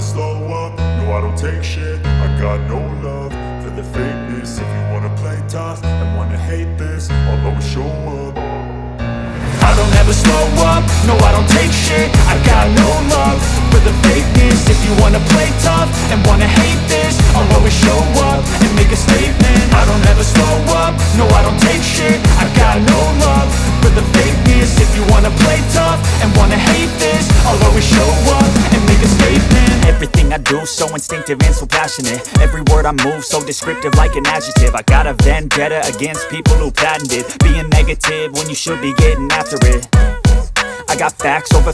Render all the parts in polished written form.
slow up, no I don't take shit. I got no love for the fakeness. If you wanna play tough and wanna hate this, I'll always show up. I don't ever slow up, no I don't take shit. I got no love for the fakeness. If you wanna play tough and wanna hate this, I'll always show up and make a statement. I don't ever slow up, no I don't take shit. I got no love for the fakeness. If you wanna play tough and wanna hate this, I'll always show up and make a statement. Everything I do so instinctive and so passionate. Every word I move so descriptive like an adjective. I got a vendetta against people who patented being negative when you should be getting after it. I got facts over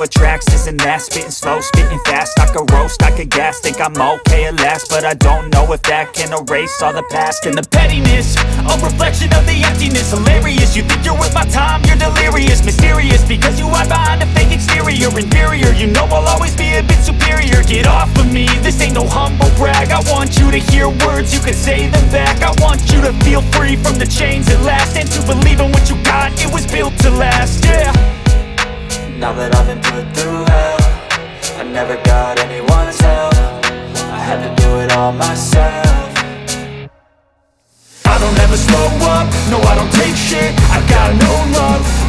tracks, this and that. Spitting slow, spitting fast, I could roast, I could gas. Think I'm okay at last, but I don't know if that can erase all the past. And the pettiness, a reflection of the emptiness. Hilarious, you think you're worth my time, you're delirious. Mysterious, because you hide behind a fake exterior. Inferior, you know I'll always be a bit superior. Get off of me, this ain't no humble brag. I want you to hear words, you can say them back. I want you to feel free from the chains at last, and to believe in what you got, it was built to last, yeah. Now that I've been put through hell, I never got anyone's help. I had to do it all myself. I don't ever slow up, no I don't take shit. I got no love